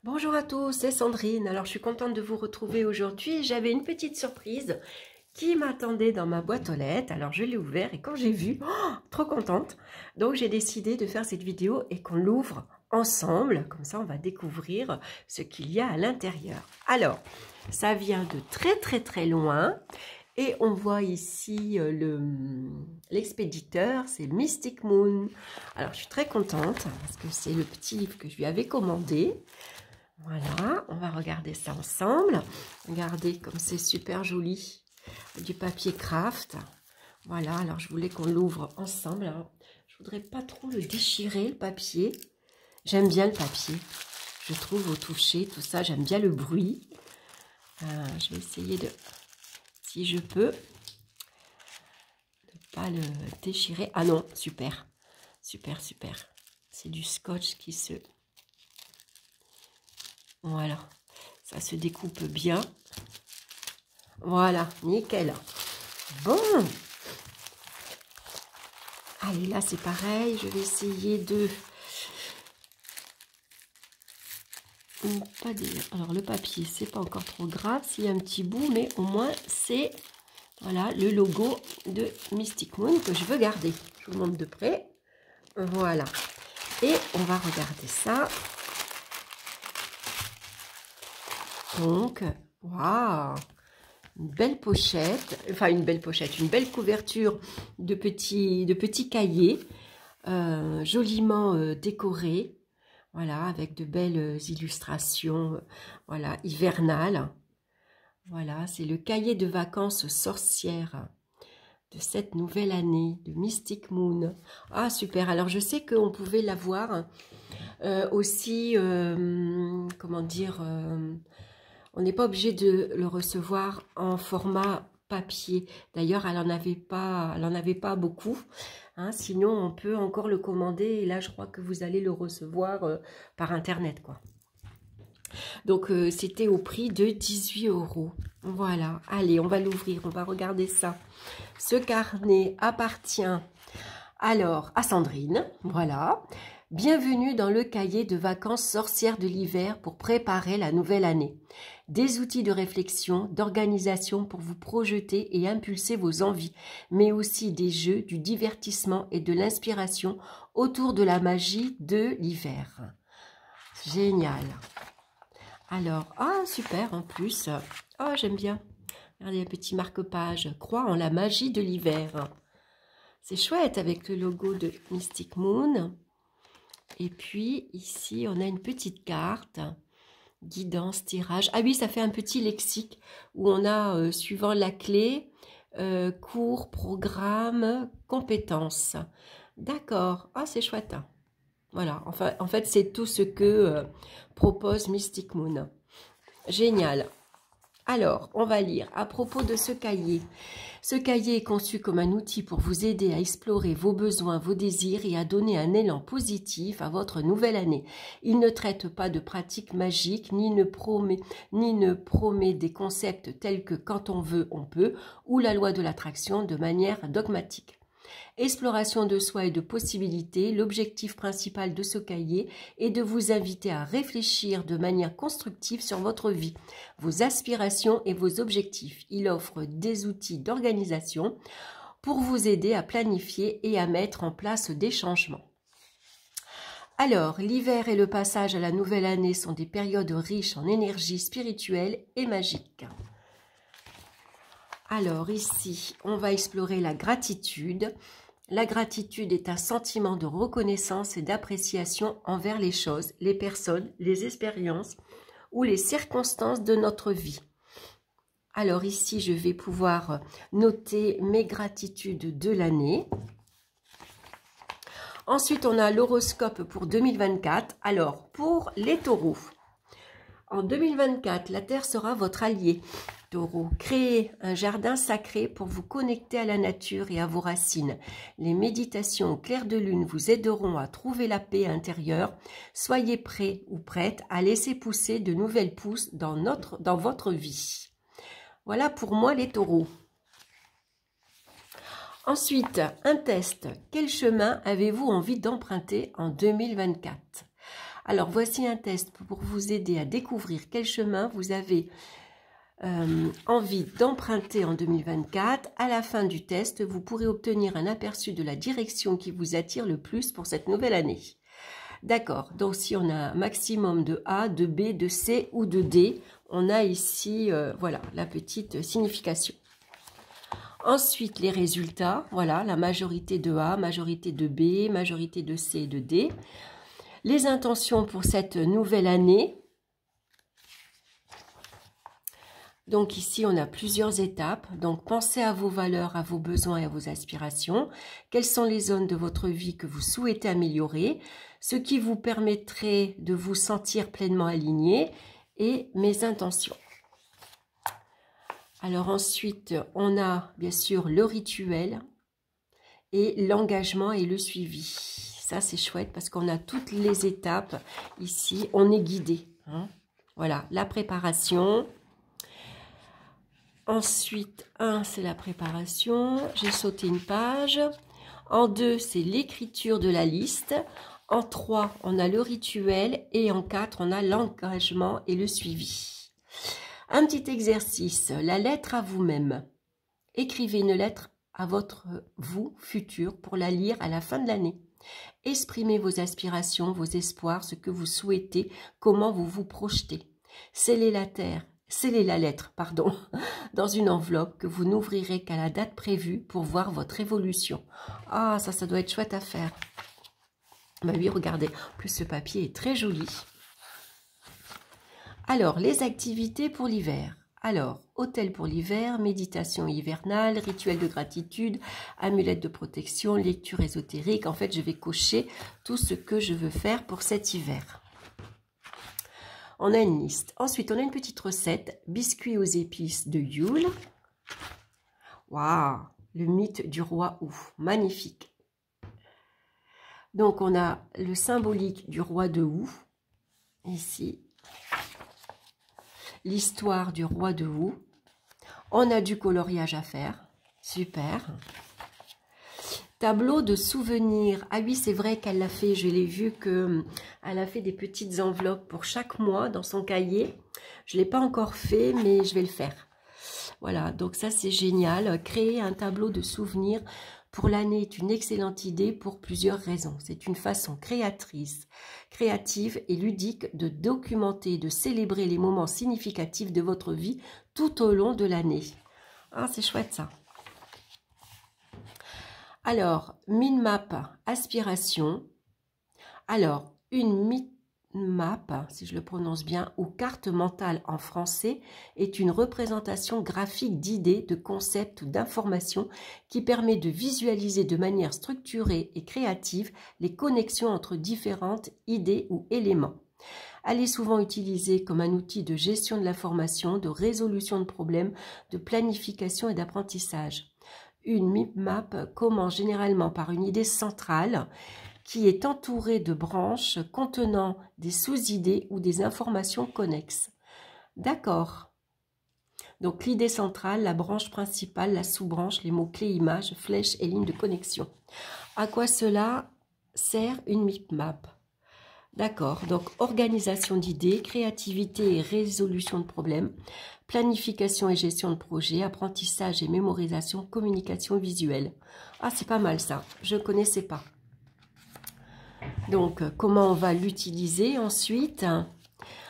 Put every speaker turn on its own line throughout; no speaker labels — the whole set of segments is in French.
Bonjour à tous, c'est Sandrine. Alors je suis contente de vous retrouver aujourd'hui. J'avais une petite surprise qui m'attendait dans ma boîte aux lettres. Alors je l'ai ouvert et quand j'ai vu, trop contente. Donc j'ai décidé de faire cette vidéo et qu'on l'ouvre ensemble. Comme ça on va découvrir ce qu'il y a à l'intérieur. Alors ça vient de très loin. Et on voit ici l'expéditeur, c'est Mystic Moon. Alors je suis très contente parce que c'est le petit livre que je lui avais commandé. Voilà, on va regarder ça ensemble. Regardez comme c'est super joli. Du papier craft. Voilà, alors je voulais qu'on l'ouvre ensemble. Alors, je voudrais pas trop le déchirer, le papier. Pas bien le papier. Je trouve au toucher, tout ça, j'aime bien le bruit. Je vais essayer de, si je peux, ne pas le déchirer. Ah non, super. Super. C'est du scotch qui se... Voilà, ça se découpe bien. Voilà, nickel. Bon. Allez, là, c'est pareil. Je vais essayer de... Alors, le papier, c'est pas encore trop grave. S'il y a un petit bout, mais au moins, c'est... Voilà, le logo de Mystic Moon que je veux garder. Je vous montre de près. Voilà. Et on va regarder ça. Donc, waouh, une belle pochette, enfin une belle pochette, une belle couverture de petits cahiers, joliment décorés, voilà, avec de belles illustrations, voilà, hivernales. Voilà, c'est le cahier de vacances sorcières de cette nouvelle année, de Mystic Moon. Ah, super, alors je sais qu'on pouvait l'avoir aussi, comment dire... on n'est pas obligé de le recevoir en format papier. D'ailleurs, elle en avait pas beaucoup. Hein, sinon, on peut encore le commander. Et là, je crois que vous allez le recevoir par Internet, quoi. Donc, c'était au prix de 18 €. Voilà. Allez, on va l'ouvrir. On va regarder ça. Ce carnet appartient alors à Sandrine. Voilà. Bienvenue dans le cahier de vacances sorcières de l'hiver pour préparer la nouvelle année. Des outils de réflexion, d'organisation pour vous projeter et impulser vos envies, mais aussi des jeux, du divertissement et de l'inspiration autour de la magie de l'hiver. Génial. Alors, super en plus. Oh, j'aime bien. Regardez un petit marque-page. Crois en la magie de l'hiver. C'est chouette avec le logo de Mystic Moon. Et puis, ici, on a une petite carte, guidance, tirage. Ah oui, ça fait un petit lexique où on a, suivant la clé, cours, programme, compétences. D'accord. Ah, c'est chouette. Voilà. Enfin, en fait, c'est tout ce que propose Mystic Moon. Génial. Alors, on va lire à propos de ce cahier. Ce cahier est conçu comme un outil pour vous aider à explorer vos besoins, vos désirs et à donner un élan positif à votre nouvelle année. Il ne traite pas de pratiques magiques, ni ne promet des concepts tels que quand on veut, on peut, ou la loi de l'attraction de manière dogmatique. Exploration de soi et de possibilités, l'objectif principal de ce cahier est de vous inviter à réfléchir de manière constructive sur votre vie, vos aspirations et vos objectifs. Il offre des outils d'organisation pour vous aider à planifier et à mettre en place des changements. Alors, l'hiver et le passage à la nouvelle année sont des périodes riches en énergie spirituelle et magique. Alors ici, on va explorer la gratitude. La gratitude est un sentiment de reconnaissance et d'appréciation envers les choses, les personnes, les expériences ou les circonstances de notre vie. Alors ici, je vais pouvoir noter mes gratitudes de l'année. Ensuite, on a l'horoscope pour 2024. Alors, pour les taureaux, en 2024, la Terre sera votre allié. Taureau, créez un jardin sacré pour vous connecter à la nature et à vos racines. Les méditations au clair de lune vous aideront à trouver la paix intérieure. Soyez prêts ou prêtes à laisser pousser de nouvelles pousses dans votre vie. Voilà pour moi les taureaux. Ensuite, un test. Quel chemin avez-vous envie d'emprunter en 2024 ? Alors, voici un test pour vous aider à découvrir quel chemin vous avez envie d'emprunter en 2024. À la fin du test, vous pourrez obtenir un aperçu de la direction qui vous attire le plus pour cette nouvelle année. D'accord, donc si on a un maximum de A, de B, de C ou de D, on a ici, voilà, la petite signification. Ensuite, les résultats, voilà, la majorité de A, majorité de B, majorité de C et de D. Les intentions pour cette nouvelle année. Donc ici, on a plusieurs étapes. Donc, pensez à vos valeurs, à vos besoins et à vos aspirations. Quelles sont les zones de votre vie que vous souhaitez améliorer? Ce qui vous permettrait de vous sentir pleinement aligné et mes intentions. Alors ensuite, on a bien sûr le rituel et l'engagement et le suivi. Ça, c'est chouette parce qu'on a toutes les étapes ici. On est guidé. Hein. Voilà, la préparation. Ensuite, 1, c'est la préparation. J'ai sauté une page. En 2, c'est l'écriture de la liste. En 3, on a le rituel. Et en 4, on a l'engagement et le suivi. Un petit exercice, la lettre à vous-même. Écrivez une lettre à votre vous futur pour la lire à la fin de l'année. Exprimez vos aspirations, vos espoirs, ce que vous souhaitez, comment vous vous projetez. Scellez la lettre, dans une enveloppe que vous n'ouvrirez qu'à la date prévue pour voir votre évolution. Ah, ça doit être chouette à faire. Bah oui, regardez, en plus ce papier est très joli. Alors, les activités pour l'hiver. Alors, hôtel pour l'hiver, méditation hivernale, rituel de gratitude, amulette de protection, lecture ésotérique. En fait, je vais cocher tout ce que je veux faire pour cet hiver. On a une liste. Ensuite, on a une petite recette. Biscuits aux épices de Yule. Waouh! Le mythe du roi Hou. Magnifique. Donc, on a le symbolique du roi de Hou. Ici. L'histoire du roi de Hou. On a du coloriage à faire. Super. Tableau de souvenirs. Ah oui, c'est vrai qu'elle l'a fait. Je l'ai vu qu'elle a fait des petites enveloppes pour chaque mois dans son cahier. Je ne l'ai pas encore fait, mais je vais le faire. Voilà, donc ça c'est génial. Créer un tableau de souvenirs pour l'année est une excellente idée pour plusieurs raisons. C'est une façon créative et ludique de documenter, de célébrer les moments significatifs de votre vie tout au long de l'année. Ah, c'est chouette ça. Alors, mind map, aspiration. Alors, une mind map, si je le prononce bien, ou carte mentale en français, est une représentation graphique d'idées, de concepts ou d'informations qui permet de visualiser de manière structurée et créative les connexions entre différentes idées ou éléments. Elle est souvent utilisée comme un outil de gestion de l'information, de résolution de problèmes, de planification et d'apprentissage. Une mind map commence généralement par une idée centrale qui est entourée de branches contenant des sous-idées ou des informations connexes. D'accord. Donc l'idée centrale, la branche principale, la sous-branche, les mots-clés, images, flèches et lignes de connexion. À quoi cela sert une mind map? D'accord, donc organisation d'idées, créativité et résolution de problèmes, planification et gestion de projet, apprentissage et mémorisation, communication visuelle. Ah, c'est pas mal ça, je ne connaissais pas. Donc, comment on va l'utiliser ensuite?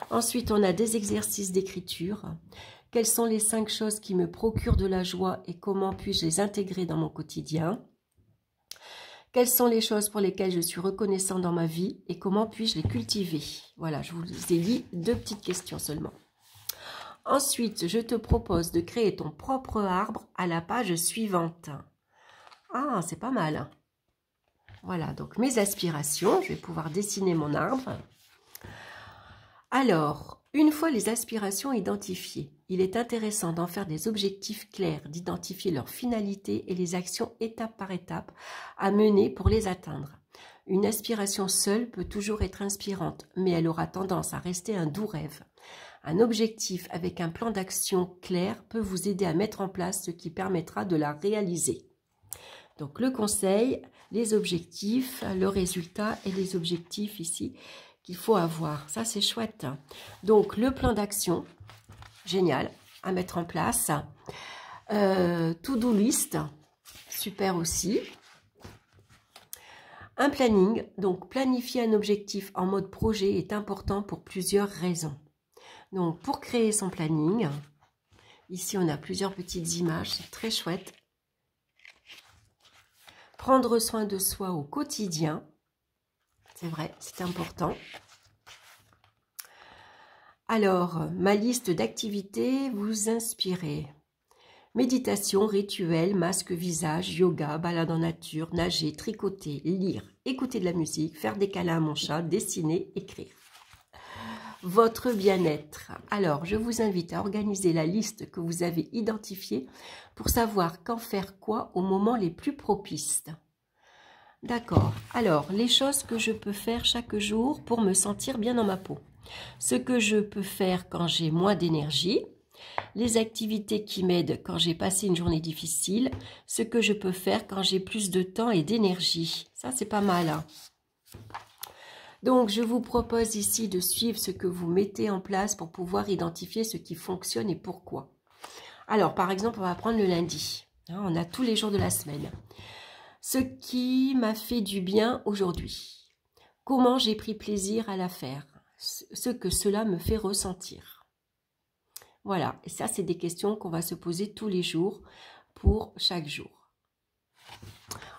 Ensuite, on a des exercices d'écriture. Quelles sont les 5 choses qui me procurent de la joie et comment puis-je les intégrer dans mon quotidien? Quelles sont les choses pour lesquelles je suis reconnaissant dans ma vie et comment puis-je les cultiver? Voilà, je vous ai dit 2 petites questions seulement. Ensuite, je te propose de créer ton propre arbre à la page suivante. Ah, c'est pas mal. Voilà, donc mes aspirations, je vais pouvoir dessiner mon arbre. Alors, une fois les aspirations identifiées, il est intéressant d'en faire des objectifs clairs, d'identifier leur finalité et les actions étape par étape à mener pour les atteindre. Une aspiration seule peut toujours être inspirante, mais elle aura tendance à rester un doux rêve. Un objectif avec un plan d'action clair peut vous aider à mettre en place ce qui permettra de la réaliser. Donc le conseil, les objectifs, le résultat et les objectifs ici qu'il faut avoir. Ça, c'est chouette. Donc, le plan d'action, génial, à mettre en place. To-do list, super aussi. Un planning, donc planifier un objectif en mode projet est important pour plusieurs raisons. Donc, pour créer son planning, ici, on a plusieurs petites images, c'est très chouette. Prendre soin de soi au quotidien, c'est vrai, c'est important. Alors, ma liste d'activités, vous inspirez. Méditation, rituel, masque visage, yoga, balade en nature, nager, tricoter, lire, écouter de la musique, faire des câlins à mon chat, dessiner, écrire. Votre bien-être. Alors, je vous invite à organiser la liste que vous avez identifiée pour savoir quand faire quoi au moment les plus propices. D'accord. Alors, les choses que je peux faire chaque jour pour me sentir bien dans ma peau. Ce que je peux faire quand j'ai moins d'énergie. Les activités qui m'aident quand j'ai passé une journée difficile, ce que je peux faire quand j'ai plus de temps et d'énergie. Ça, c'est pas mal. Hein. Donc, je vous propose ici de suivre ce que vous mettez en place pour pouvoir identifier ce qui fonctionne et pourquoi. Alors, par exemple, on va prendre le lundi. Hein, on a tous les jours de la semaine. Ce qui m'a fait du bien aujourd'hui. Comment j'ai pris plaisir à la faire. Ce que cela me fait ressentir. Voilà, et ça, c'est des questions qu'on va se poser tous les jours pour chaque jour.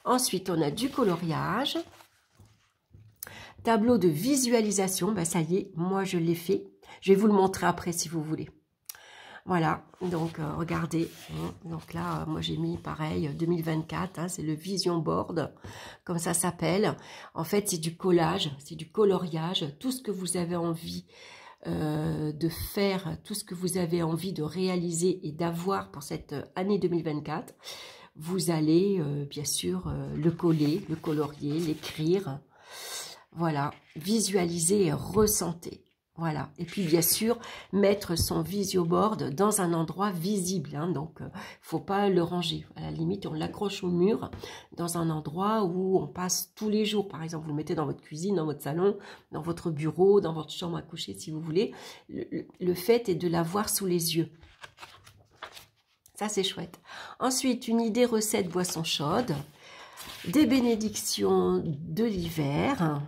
Ensuite, on a du coloriage. Tableau de visualisation, ben ça y est, moi je l'ai fait. Je vais vous le montrer après si vous voulez. Voilà, donc regardez. Donc là, moi j'ai mis pareil, 2024, hein, c'est le Vision Board, comme ça s'appelle. En fait, c'est du collage, c'est du coloriage, tout ce que vous avez envie de faire, tout ce que vous avez envie de réaliser et d'avoir pour cette année 2024, vous allez bien sûr le coller, le colorier, l'écrire, voilà, visualiser et ressentir, voilà, et puis bien sûr mettre son visioboard dans un endroit visible, hein, donc faut pas le ranger, à la limite on l'accroche au mur dans un endroit où on passe tous les jours, par exemple vous le mettez dans votre cuisine, dans votre salon, dans votre bureau, dans votre chambre à coucher si vous voulez, le fait est de l'avoir sous les yeux. Ça c'est chouette. Ensuite, une idée recette boisson chaude, des bénédictions de l'hiver,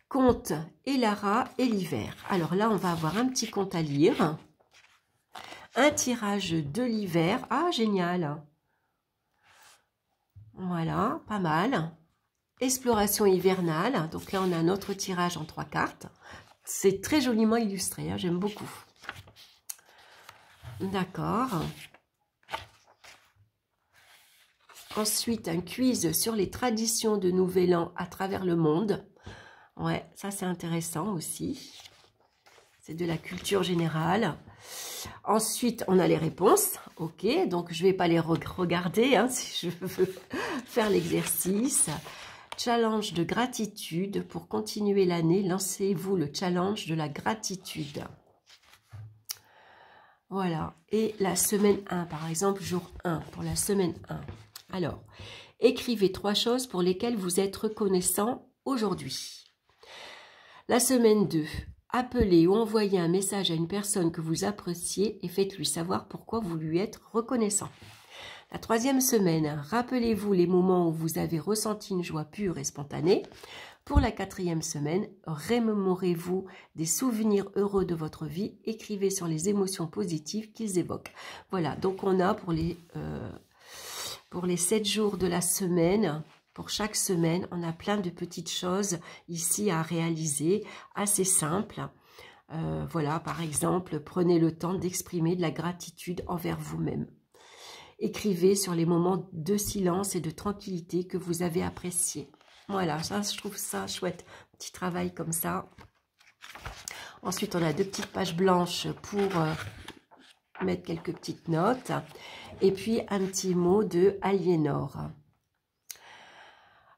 conte et Lara et l'hiver. Alors là, on va avoir un petit conte à lire. Un tirage de l'hiver. Ah, génial. Voilà, pas mal. Exploration hivernale. Donc là, on a un autre tirage en 3 cartes. C'est très joliment illustré, hein, j'aime beaucoup. D'accord. Ensuite, un quiz sur les traditions de Nouvel An à travers le monde. Ouais, ça c'est intéressant aussi. C'est de la culture générale. Ensuite, on a les réponses. Ok, donc je ne vais pas les regarder hein, si je veux faire l'exercice. Challenge de gratitude. Pour continuer l'année, lancez-vous le challenge de la gratitude. Voilà. Et la semaine 1, par exemple, jour 1, pour la semaine 1. Alors, écrivez 3 choses pour lesquelles vous êtes reconnaissant aujourd'hui. La semaine 2, appelez ou envoyez un message à une personne que vous appréciez et faites-lui savoir pourquoi vous lui êtes reconnaissant. La 3e semaine, rappelez-vous les moments où vous avez ressenti une joie pure et spontanée. Pour la 4e semaine, remémorez-vous des souvenirs heureux de votre vie. Écrivez sur les émotions positives qu'ils évoquent. Voilà, donc on a pour les 7 jours de la semaine... Pour chaque semaine, on a plein de petites choses ici à réaliser, assez simples. Voilà, par exemple, prenez le temps d'exprimer de la gratitude envers vous-même. Écrivez sur les moments de silence et de tranquillité que vous avez appréciés. Voilà, ça, je trouve ça chouette. Petit travail comme ça. Ensuite, on a 2 petites pages blanches pour mettre quelques petites notes. Et puis, un petit mot de Aliénor.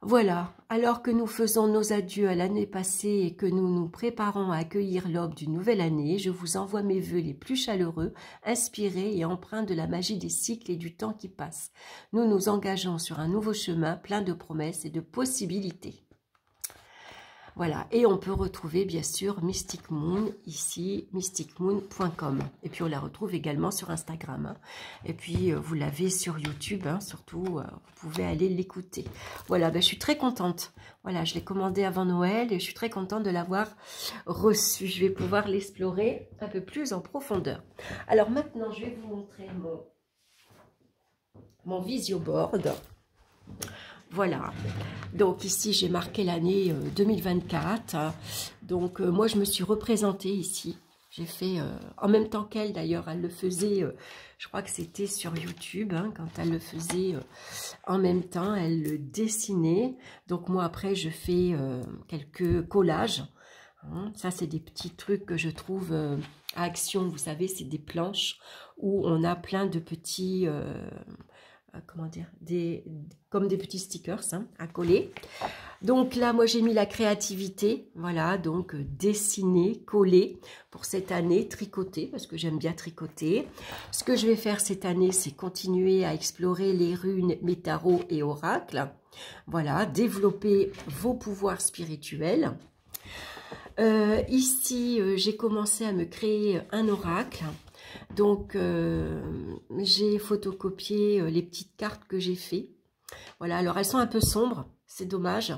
Voilà, alors que nous faisons nos adieux à l'année passée et que nous nous préparons à accueillir l'aube d'une nouvelle année, je vous envoie mes vœux les plus chaleureux, inspirés et empreints de la magie des cycles et du temps qui passe. Nous nous engageons sur un nouveau chemin plein de promesses et de possibilités. Voilà, et on peut retrouver bien sûr Mystic Moon ici, mysticmoon.com. Et puis on la retrouve également sur Instagram. Hein. Et puis vous l'avez sur YouTube, hein, surtout, vous pouvez aller l'écouter. Voilà, ben, je suis très contente. Voilà, je l'ai commandé avant Noël et je suis très contente de l'avoir reçu. Je vais pouvoir l'explorer un peu plus en profondeur. Alors maintenant, je vais vous montrer mon visioboard. Voilà, donc ici j'ai marqué l'année 2024, donc moi je me suis représentée ici, j'ai fait en même temps qu'elle d'ailleurs, elle le faisait, je crois que c'était sur YouTube, hein, quand elle le faisait en même temps, elle le dessinait, donc moi après je fais quelques collages, hein. Ça c'est des petits trucs que je trouve à Action, vous savez, c'est des planches où on a plein de petits... comment dire, comme des petits stickers hein, à coller. Donc là, moi, j'ai mis la créativité. Voilà, donc dessiner, coller pour cette année, tricoter, parce que j'aime bien tricoter. Ce que je vais faire cette année, c'est continuer à explorer les runes, mes tarots et oracles. Voilà, développer vos pouvoirs spirituels. Ici, j'ai commencé à me créer un oracle. Donc, j'ai photocopié les petites cartes que j'ai fait. Voilà, alors elles sont un peu sombres, c'est dommage.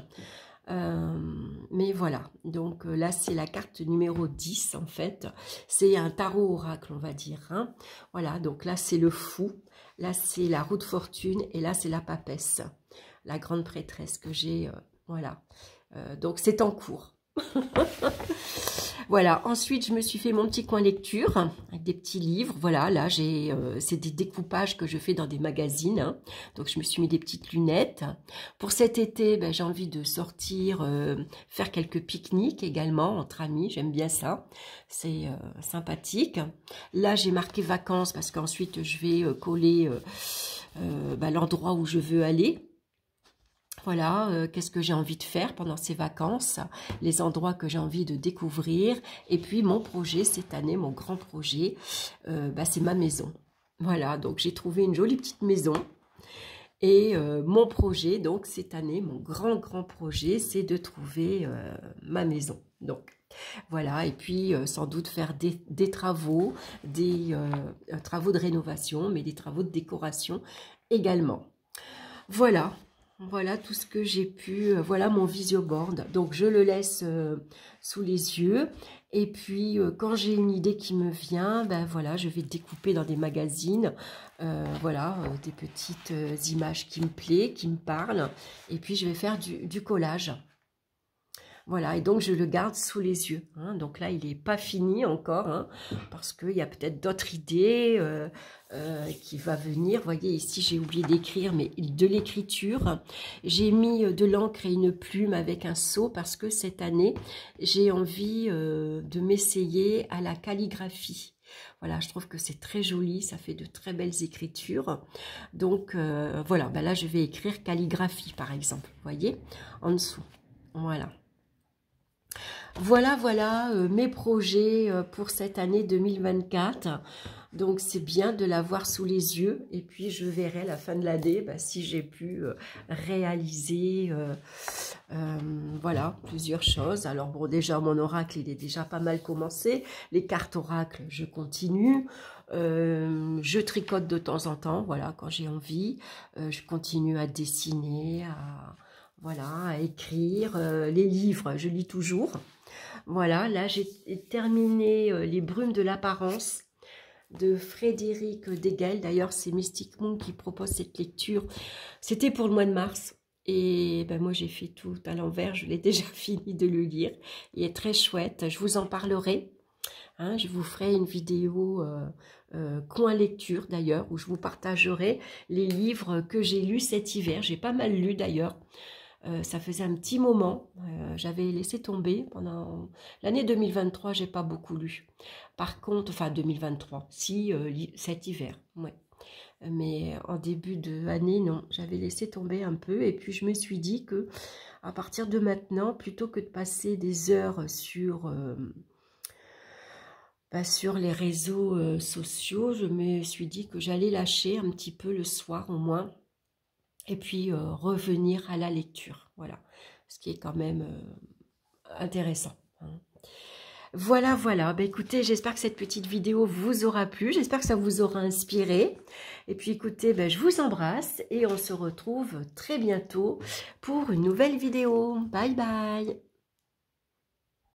Mais voilà, donc là, c'est la carte numéro 10, en fait. C'est un tarot oracle, on va dire. Hein. Voilà, donc là, c'est le fou. Là, c'est la roue de fortune. Et là, c'est la papesse, la grande prêtresse que j'ai. Voilà, donc c'est en cours. Voilà, ensuite je me suis fait mon petit coin lecture avec des petits livres. Voilà, là c'est des découpages que je fais dans des magazines. Hein. Donc je me suis mis des petites lunettes. Pour cet été, ben, j'ai envie de sortir, faire quelques pique-niques également entre amis. J'aime bien ça, c'est sympathique. Là j'ai marqué vacances parce qu'ensuite je vais coller ben, l'endroit où je veux aller. Voilà, qu'est-ce que j'ai envie de faire pendant ces vacances, les endroits que j'ai envie de découvrir. Et puis mon projet cette année, mon grand projet, bah, c'est ma maison. Voilà, donc j'ai trouvé une jolie petite maison. Et mon projet, donc cette année, mon grand projet, c'est de trouver ma maison. Donc voilà, et puis sans doute faire des travaux, des travaux de rénovation, mais des travaux de décoration également. Voilà. Voilà tout ce que j'ai pu, voilà mon visioboard. Donc je le laisse sous les yeux. Et puis quand j'ai une idée qui me vient, ben voilà, je vais découper dans des magazines, voilà, des petites images qui me plaisent, qui me parlent. Et puis je vais faire du collage. Voilà, et donc je le garde sous les yeux. Hein. Donc là, il n'est pas fini encore, hein, parce qu'il y a peut-être d'autres idées qui vont venir. Vous voyez, ici, j'ai oublié d'écrire, mais de l'écriture. J'ai mis de l'encre et une plume avec un seau, parce que cette année, j'ai envie de m'essayer à la calligraphie. Voilà, je trouve que c'est très joli, ça fait de très belles écritures. Donc, voilà, ben là, je vais écrire calligraphie, par exemple, vous voyez, en dessous. Voilà. Voilà, mes projets pour cette année 2024. Donc, c'est bien de l'avoir sous les yeux. Et puis, je verrai à la fin de l'année si j'ai pu réaliser voilà, plusieurs choses. Alors, bon, déjà, mon oracle, il est déjà pas mal commencé. Les cartes oracles, je continue. Je tricote de temps en temps, voilà, quand j'ai envie. Je continue à dessiner, voilà, à écrire. Les livres, je lis toujours. Voilà, là j'ai terminé Les Brumes de l'apparence de Frédéric Degel. D'ailleurs, c'est Mystic Moon qui propose cette lecture. C'était pour le mois de mars. Et ben, moi, j'ai fait tout à l'envers. Je l'ai déjà fini de le lire. Il est très chouette. Je vous en parlerai. Hein, je vous ferai une vidéo coin lecture d'ailleurs, où je vous partagerai les livres que j'ai lus cet hiver. J'ai pas mal lu d'ailleurs. Ça faisait un petit moment, j'avais laissé tomber pendant l'année 2023, j'ai pas beaucoup lu. Par contre, enfin 2023, si cet hiver, ouais. Mais en début d'année, non, j'avais laissé tomber un peu. Et puis je me suis dit que à partir de maintenant, plutôt que de passer des heures sur sur les réseaux sociaux, je me suis dit que j'allais lâcher un petit peu le soir au moins. Et puis revenir à la lecture, voilà, ce qui est quand même intéressant. Voilà, voilà. Ben, écoutez, j'espère que cette petite vidéo vous aura plu. J'espère que ça vous aura inspiré. Et puis, écoutez, ben, je vous embrasse et on se retrouve très bientôt pour une nouvelle vidéo. Bye, bye.